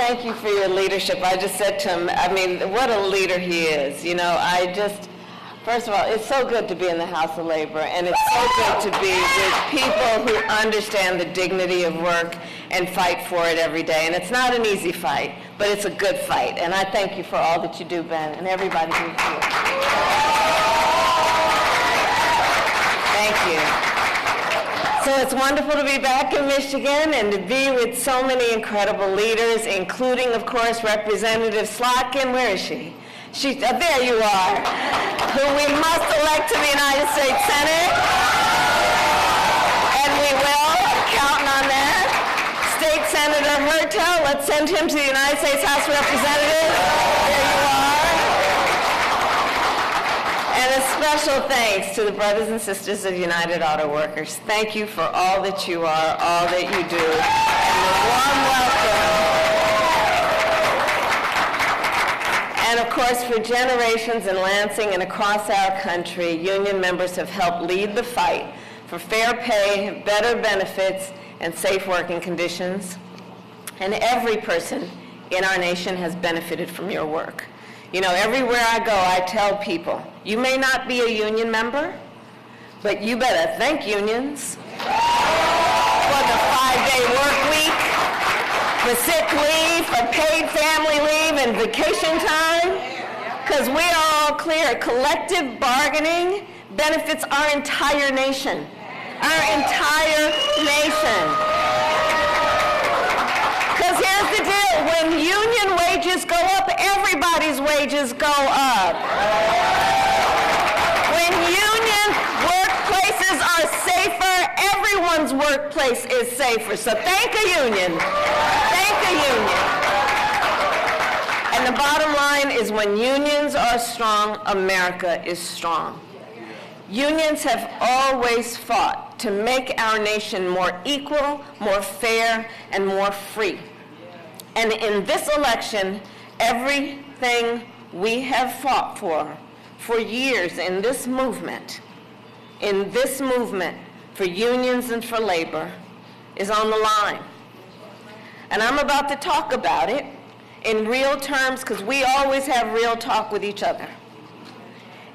thank you for your leadership. I just said to him, I mean, what a leader he is. You know, first of all, it's so good to be in the House of Labor, and it's so good to be with people who understand the dignity of work and fight for it every day. And it's not an easy fight, but it's a good fight. And I thank you for all that you do, Ben, and everybody who's here. Thank you. So it's wonderful to be back in Michigan and to be with so many incredible leaders, including, of course, Representative Slotkin. Where is she? There you are, who we must elect to the United States Senate, and we will, counting on that. State Senator Hertel, let's send him to the United States House of Representatives. There you are. And a special thanks to the brothers and sisters of United Auto Workers. Thank you for all that you are, all that you do, and a warm welcome. And of course, for generations in Lansing and across our country, union members have helped lead the fight for fair pay, better benefits, and safe working conditions. And every person in our nation has benefited from your work. You know, everywhere I go, I tell people, you may not be a union member, but you better thank unions for the 5-day work week, for sick leave, for paid family leave, and vacation time, because we are all clear. Collective bargaining benefits our entire nation. Our entire nation. Because here's the deal, when union wages go up, everybody's wages go up. When union workplaces are safer, everyone's workplace is safer. So thank a union. Thank a union. And the bottom line is when unions are strong, America is strong. Unions have always fought to make our nation more equal, more fair, and more free. And in this election, everything we have fought for years in this movement for unions and for labor, is on the line. And I'm about to talk about it in real terms, because we always have real talk with each other.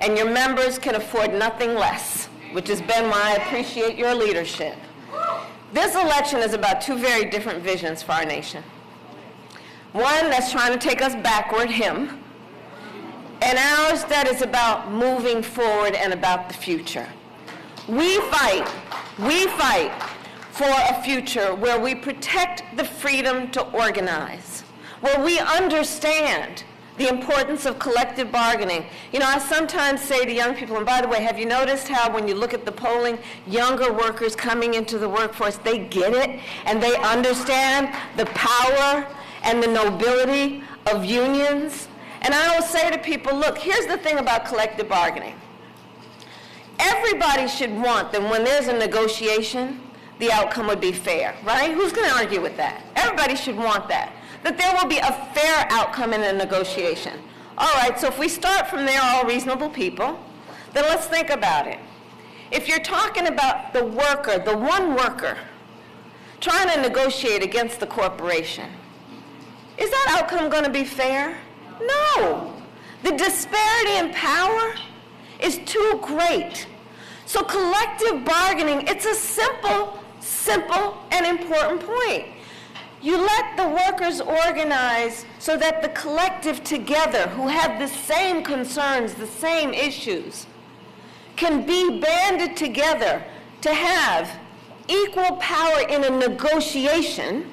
And your members can afford nothing less, which has been why I appreciate your leadership. This election is about two very different visions for our nation. One that's trying to take us backward, him, and ours that is about moving forward and about the future. We fight for a future where we protect the freedom to organize, where we understand the importance of collective bargaining. You know, I sometimes say to young people, and by the way, have you noticed how when you look at the polling, younger workers coming into the workforce, they get it and they understand the power and the nobility of unions? And I always say to people, look, here's the thing about collective bargaining. Everybody should want that when there's a negotiation, the outcome would be fair, right? Who's going to argue with that? Everybody should want that there will be a fair outcome in a negotiation. All right, so if we start from there, all reasonable people, then let's think about it. If you're talking about the worker, the one worker, trying to negotiate against the corporation, is that outcome going to be fair? No. The disparity in power is too great. So collective bargaining, it's a simple and important point. You let the workers organize so that the collective together, who have the same concerns, the same issues, can be banded together to have equal power in a negotiation,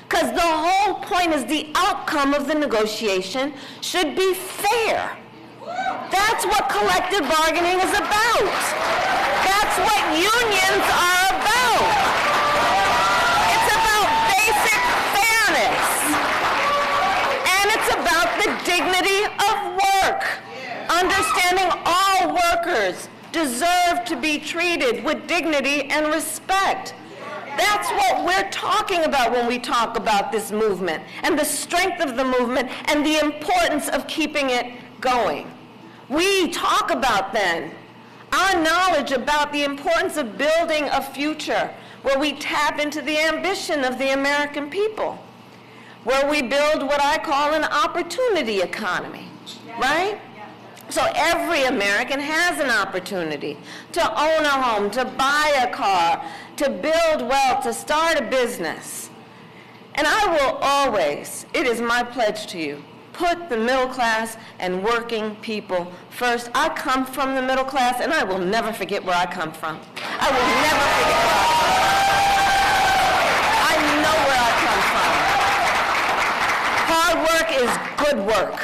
because the whole point is the outcome of the negotiation should be fair. That's what collective bargaining is about. That's what unions are about. It's about basic fairness. And it's about the dignity of work. Understanding all workers deserve to be treated with dignity and respect. That's what we're talking about when we talk about this movement and the strength of the movement and the importance of keeping it going. We talk about then our knowledge about the importance of building a future where we tap into the ambition of the American people. where we build what I call an opportunity economy, right? So every American has an opportunity to own a home, to buy a car, to build wealth, to start a business. And I will always, it is my pledge to you, put the middle class and working people first. I come from the middle class, and I will never forget where I come from. I will never forget where I come from. I know where I come from. Hard work is good work.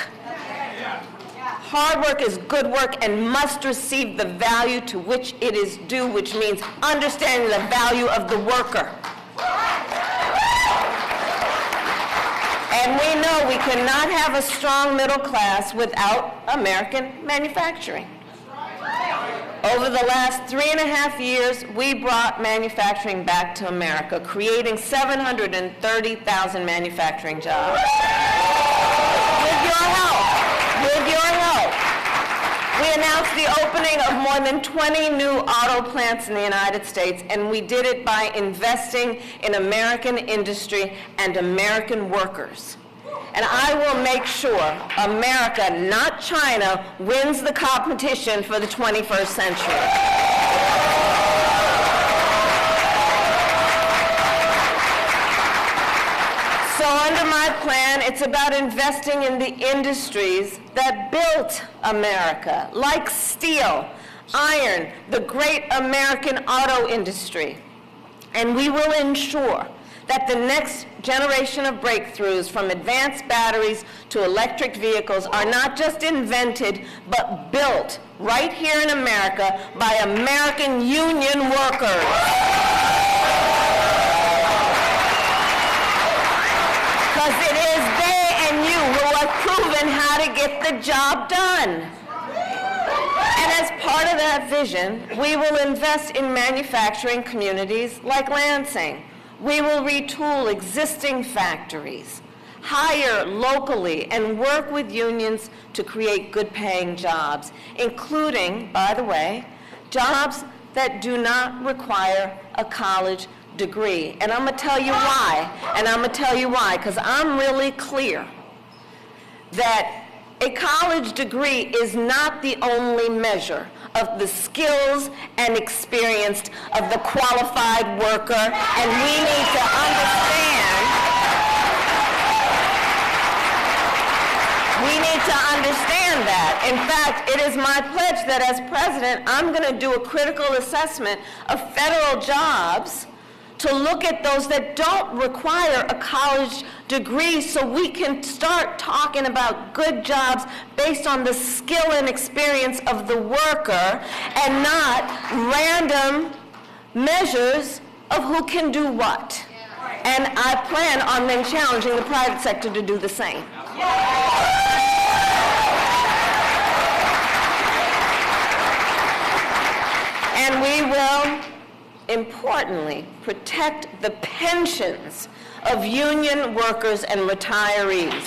Hard work is good work and must receive the value to which it is due, which means understanding the value of the worker. And we know we cannot have a strong middle class without American manufacturing. Over the last 3.5 years, we brought manufacturing back to America, creating 730,000 manufacturing jobs. With your help. We announced the opening of more than 20 new auto plants in the United States, and we did it by investing in American industry and American workers. And I will make sure America, not China, wins the competition for the 21st century. So under my plan, it's about investing in the industries that built America, like steel, iron, the great American auto industry. And we will ensure that the next generation of breakthroughs, from advanced batteries to electric vehicles, are not just invented, but built right here in America by American union workers. Because it is they and you who have proven how to get the job done. And as part of that vision, we will invest in manufacturing communities like Lansing. We will retool existing factories, hire locally, and work with unions to create good-paying jobs, including, by the way, jobs that do not require a college degree. And I'm going to tell you why. Because I'm really clear that a college degree is not the only measure of the skills and experience of the qualified worker, and we need to understand that. In fact, it is my pledge that as president, I'm going to do a critical assessment of federal jobs to look at those that don't require a college degree, so we can start talking about good jobs based on the skill and experience of the worker and not random measures of who can do what. And I plan on then challenging the private sector to do the same. And we will, importantly, protect the pensions of union workers and retirees.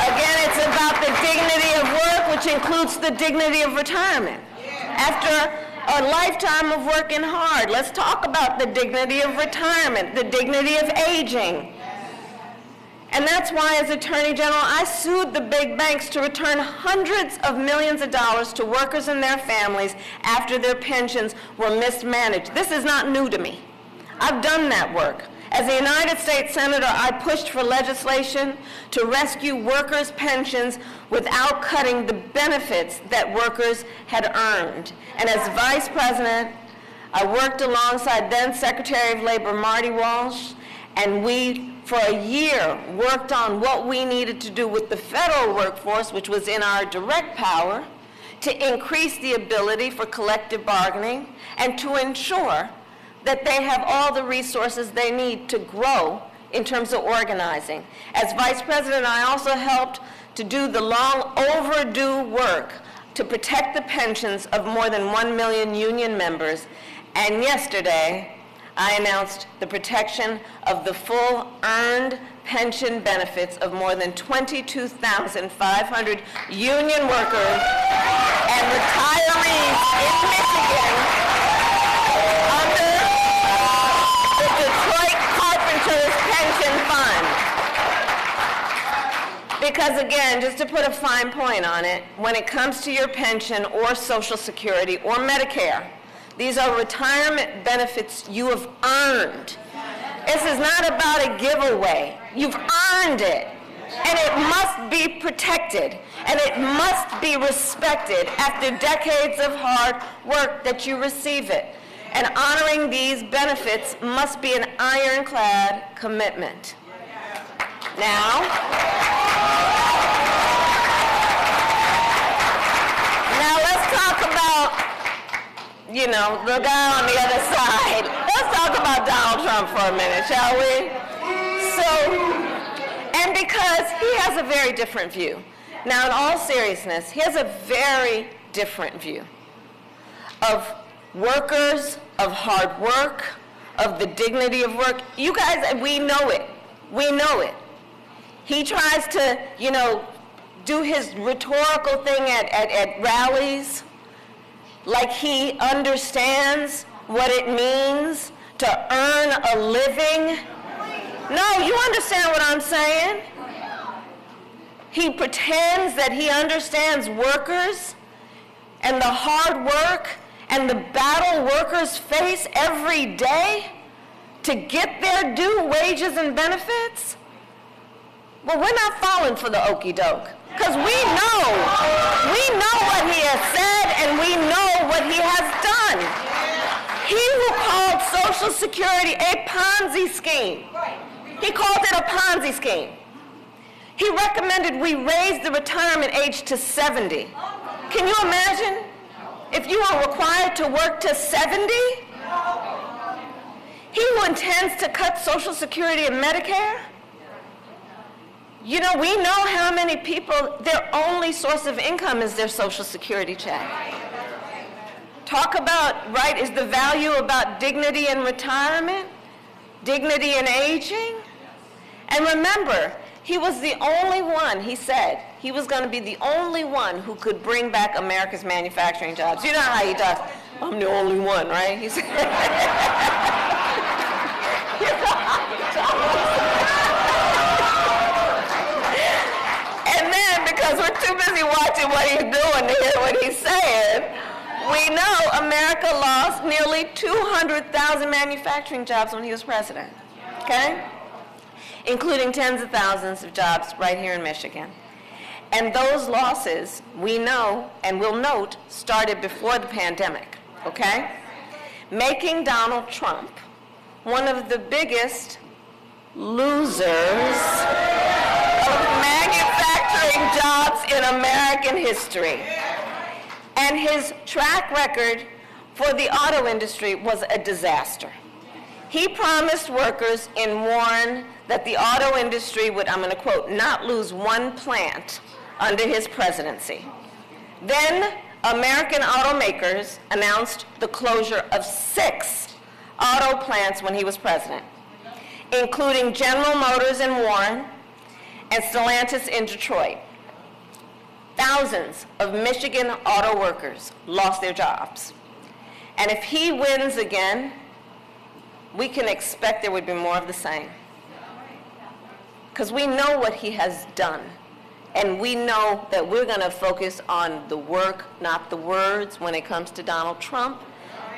Again, it's about the dignity of work, which includes the dignity of retirement. After a lifetime of working hard, let's talk about the dignity of retirement, the dignity of aging. And that's why, as Attorney General, I sued the big banks to return hundreds of millions of dollars to workers and their families after their pensions were mismanaged. This is not new to me. I've done that work. As a United States Senator, I pushed for legislation to rescue workers' pensions without cutting the benefits that workers had earned. And as Vice President, I worked alongside then Secretary of Labor Marty Walsh, and we, for a year, worked on what we needed to do with the federal workforce, which was in our direct power, to increase the ability for collective bargaining and to ensure that they have all the resources they need to grow in terms of organizing. As Vice President, I also helped to do the long overdue work to protect the pensions of more than 1 million union members. And yesterday, I announced the protection of the full earned pension benefits of more than 22,500 union workers and retirees in Michigan Because again, just to put a fine point on it, when it comes to your pension or Social Security or Medicare, these are retirement benefits you have earned. This is not about a giveaway. You've earned it. And it must be protected. And it must be respected after decades of hard work that you receive it. And honoring these benefits must be an ironclad commitment. Now let's talk about, the guy on the other side. Let's talk about Donald Trump for a minute, shall we? And because he has a very different view. Now, in all seriousness, he has a very different view of workers, of hard work, of the dignity of work. You guys, we know it. We know it. He tries to, do his rhetorical thing at rallies, like he understands what it means to earn a living. No, you understand what I'm saying? He pretends that he understands workers and the hard work and the battle workers face every day to get their due wages and benefits. Well, we're not falling for the okey doke, because we know what he has said and we know what he has done. He who called Social Security a Ponzi scheme. He called it a Ponzi scheme. He recommended we raise the retirement age to 70. Can you imagine if you are required to work to 70? He who intends to cut Social Security and Medicare? We know how many people, their only source of income is their Social Security check. Talk about, is the value about dignity in retirement? Dignity in aging? And remember, he was the only one, he said, he was going to be the only one who could bring back America's manufacturing jobs. You know how he does. I'm the only one, right? He said. And then, because we're too busy watching what he's doing to hear what he's saying, we know America lost nearly 200,000 manufacturing jobs when he was president, okay? Including tens of thousands of jobs right here in Michigan. And those losses, we know and will note, started before the pandemic, okay? Making Donald Trump one of the biggest losers of manufacturing jobs in American history. And his track record for the auto industry was a disaster. He promised workers in Warren that the auto industry would, I'm going to quote, not lose one plant under his presidency. Then American automakers announced the closure of 6 auto plants when he was president, including General Motors in Warren and Stellantis in Detroit. Thousands of Michigan auto workers lost their jobs. And if he wins again, we can expect there would be more of the same. Because we know what he has done. And we know that we're going to focus on the work, not the words, when it comes to Donald Trump.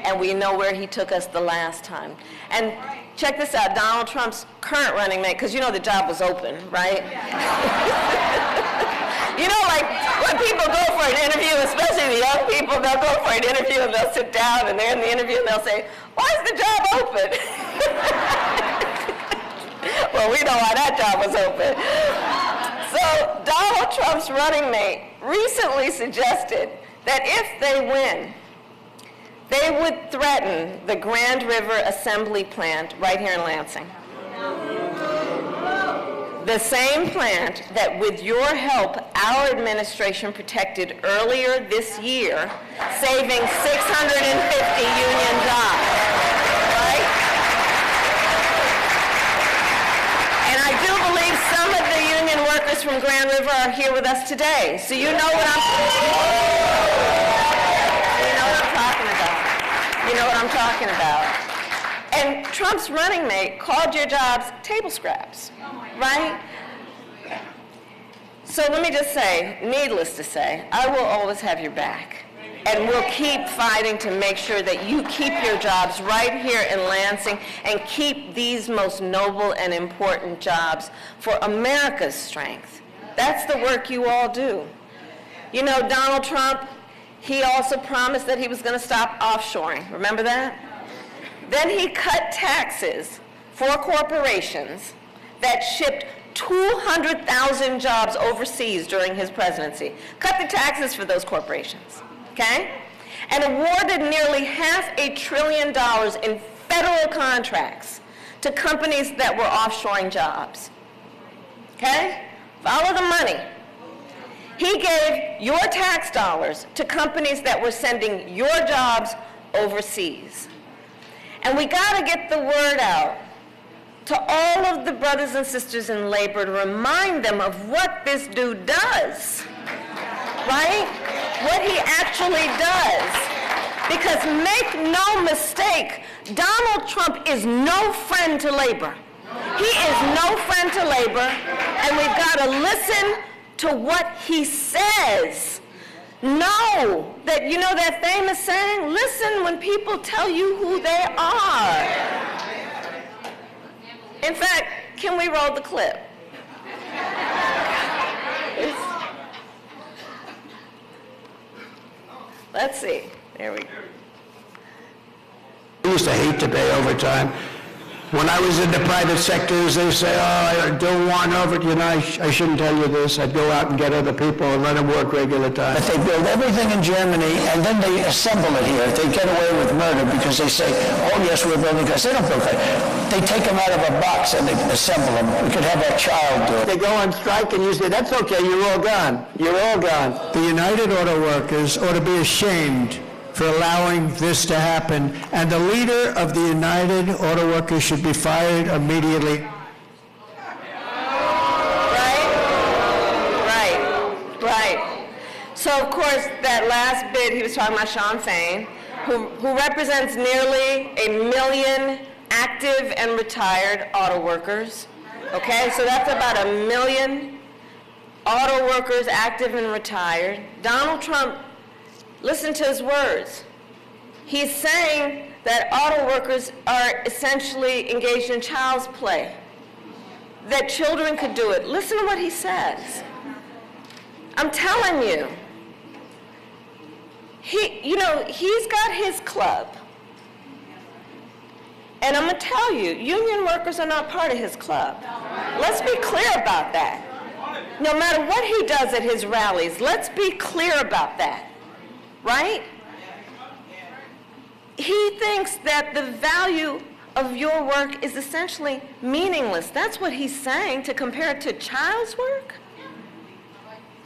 And we know where he took us the last time. And check this out, Donald Trump's current running mate, because the job was open, right? Like when people go for an interview, especially the young people, they'll go for an interview and they'll sit down and they're in the interview and they'll say, why is the job open? Well, we know why that job was open. So Donald Trump's running mate recently suggested that if they win, they would threaten the Grand River Assembly plant right here in Lansing. The same plant that, with your help, our administration protected earlier this year, saving 650 union jobs, right? And I do believe some of the union workers from Grand River are here with us today, so you know what I'm talking about. And Trump's running mate called your jobs table scraps, right? So let me just say, needless to say, I will always have your back. And we'll keep fighting to make sure that you keep your jobs right here in Lansing and keep these most noble and important jobs for America's strength. That's the work you all do. You know, Donald Trump, he also promised that he was going to stop offshoring. Remember that? Then he cut taxes for corporations that shipped 200,000 jobs overseas during his presidency. Cut the taxes for those corporations, okay? And awarded nearly $500 billion in federal contracts to companies that were offshoring jobs, okay? Follow the money. He gave your tax dollars to companies that were sending your jobs overseas. And we gotta get the word out to all of the brothers and sisters in labor to remind them of what this dude does, right? What he actually does. Because make no mistake, Donald Trump is no friend to labor. He is no friend to labor, and we've got to listen to what he says. Know that, you know that famous saying, listen when people tell you who they are. In fact, can we roll the clip? Let's see. There we go. I used to hate to pay overtime. When I was in the private sectors, they say, oh, I don't want overtime. You know, I shouldn't tell you this. I'd go out and get other people and let them work regular time. But they build everything in Germany, and then they assemble it here. They get away with murder because they say, oh, yes, we're building cars. They don't build that. They take them out of a box and they assemble them. We could have a child do it. They go on strike and you say, that's okay, you're all gone. You're all gone. The United Auto Workers ought to be ashamed for allowing this to happen, and the leader of the United Auto Workers should be fired immediately. Right. So, of course, that last bit, he was talking about Sean Fain, who represents nearly 1 million active and retired auto workers. Okay, so that's about 1 million auto workers, active and retired. Donald Trump, listen to his words. He's saying that auto workers are essentially engaged in child's play, that children could do it. Listen to what he says. I'm telling you, he's got his club. And I'm going to tell you, union workers are not part of his club. Let's be clear about that. No matter what he does at his rallies, let's be clear about that. Right? He thinks that the value of your work is essentially meaningless. That's what he's saying, to compare it to child's work.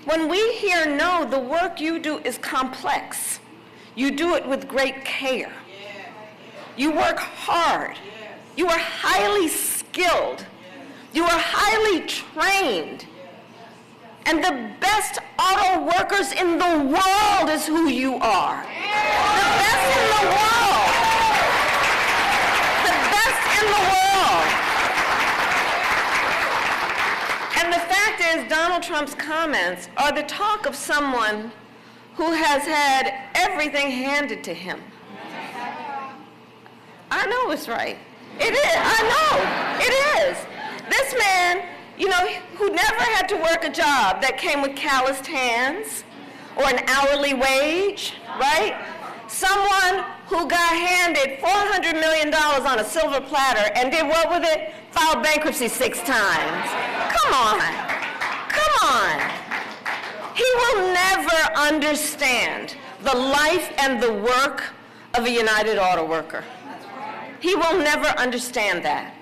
When we here know the work you do is complex, you do it with great care. You work hard. You are highly skilled. You are highly trained. And the best auto workers in the world is who you are. The best in the world. The best in the world. And the fact is, Donald Trump's comments are the talk of someone who has had everything handed to him. I know it's right. It is. I know. It is. This man, who never had to work a job that came with calloused hands or an hourly wage, right? Someone who got handed $400 million on a silver platter and did what with it? Filed bankruptcy 6 times. Come on. Come on. He will never understand the life and the work of a United Auto Worker. He will never understand that.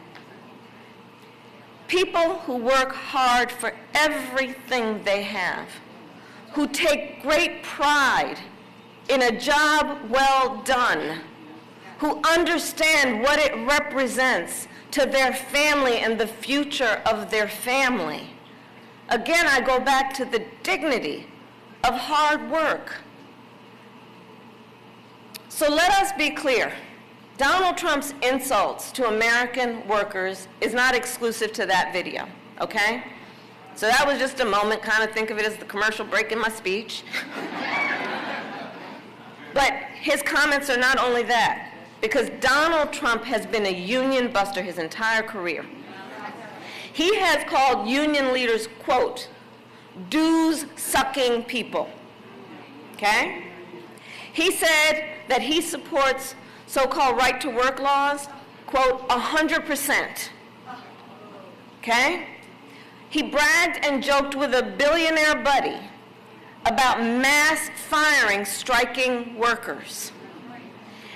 People who work hard for everything they have, who take great pride in a job well done, who understand what it represents to their family and the future of their family. Again, I go back to the dignity of hard work. So let us be clear. Donald Trump's insults to American workers is not exclusive to that video, okay? So that was just a moment, kind of think of it as the commercial break in my speech. But his comments are not only that, because Donald Trump has been a union buster his entire career. He has called union leaders, quote, dues-sucking people, okay? He said that he supports so-called right-to-work laws, quote, 100%, okay? He bragged and joked with a billionaire buddy about mass firing striking workers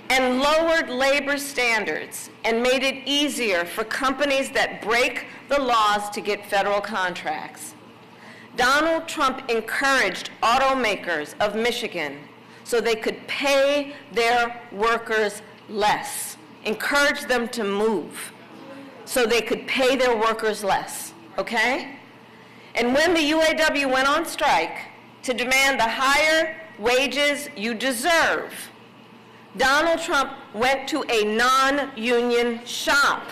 and lowered labor standards and made it easier for companies that break the laws to get federal contracts. Donald Trump encouraged automakers of Michigan so they could pay their workers less, encouraged them to move so they could pay their workers less, okay? And when the UAW went on strike to demand the higher wages you deserve, Donald Trump went to a non-union shop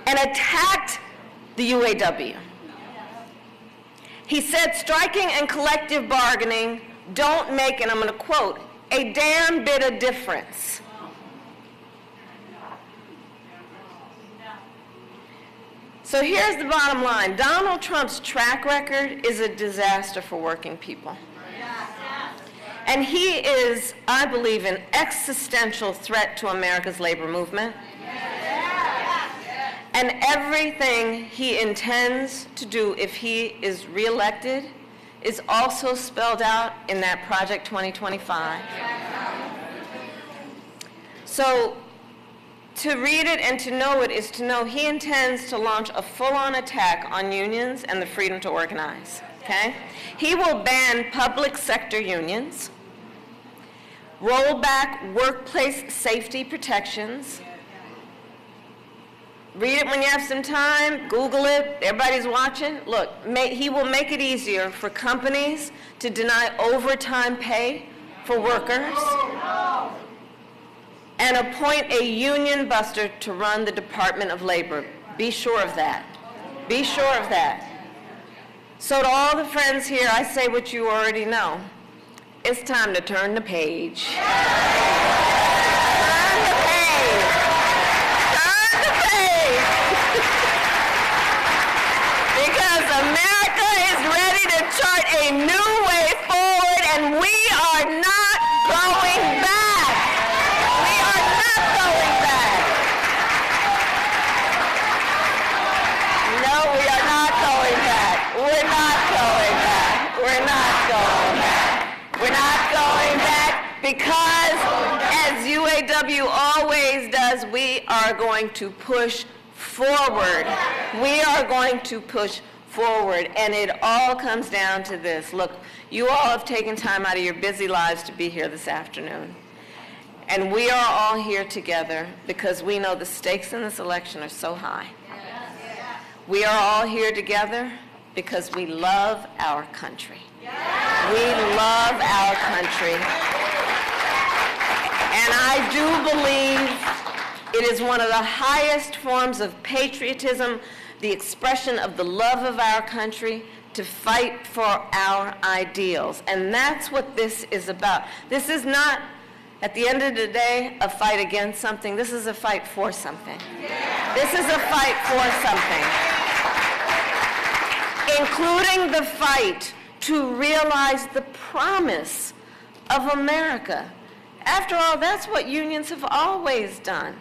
and attacked the UAW. He said striking and collective bargaining don't make, and I'm going to quote, a damn bit of difference. So here's the bottom line. Donald Trump's track record is a disaster for working people. And he is, I believe, an existential threat to America's labor movement. And everything he intends to do if he is reelected is also spelled out in that Project 2025. So to read it and to know it is to know he intends to launch a full-on attack on unions and the freedom to organize, okay? He will ban public sector unions, roll back workplace safety protections. Read it when you have some time, Google it, everybody's watching. Look, he will make it easier for companies to deny overtime pay for workers and appoint a union buster to run the Department of Labor. Be sure of that. Be sure of that. So to all the friends here, I say what you already know. It's time to turn the page. Turn the page. Turn the page. Because America is ready to chart a new way forward, and we are not going back. We are not going back. No, we are not going back. We're not going back. We're not going back. We're not going back because, as UAW always does, we are going to push forward. We are going to push forward, and it all comes down to this. Look, you all have taken time out of your busy lives to be here this afternoon, and we are all here together because we know the stakes in this election are so high. We are all here together because we love our country. We love our country. And I do believe it is one of the highest forms of patriotism, the expression of the love of our country, to fight for our ideals. And that's what this is about. This is not, at the end of the day, a fight against something. This is a fight for something. This is a fight for something, including the fight to realize the promise of America. After all, that's what unions have always done.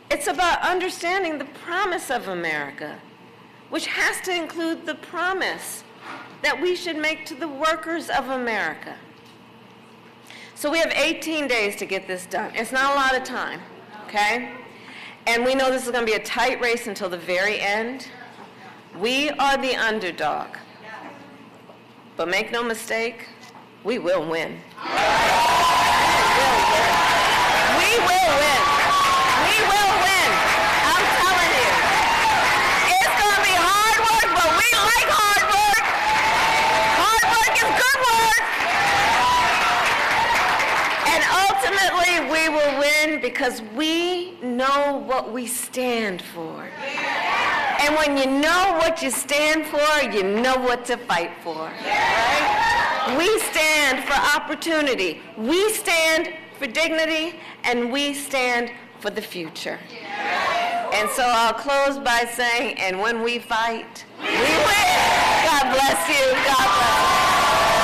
It's about understanding the promise of America, which has to include the promise that we should make to the workers of America. So we have 18 days to get this done. It's not a lot of time, okay? And we know this is going to be a tight race until the very end. We are the underdog. But make no mistake, we will win. We will win. We will win. I'm telling you. It's going to be hard work, but we like hard work. Hard work is good work. And ultimately, we will win because we know what we stand for. And when you know what you stand for, you know what to fight for, right? We stand for opportunity. We stand for dignity, and we stand for the future. And so I'll close by saying, and when we fight, we win. God bless you. God bless you.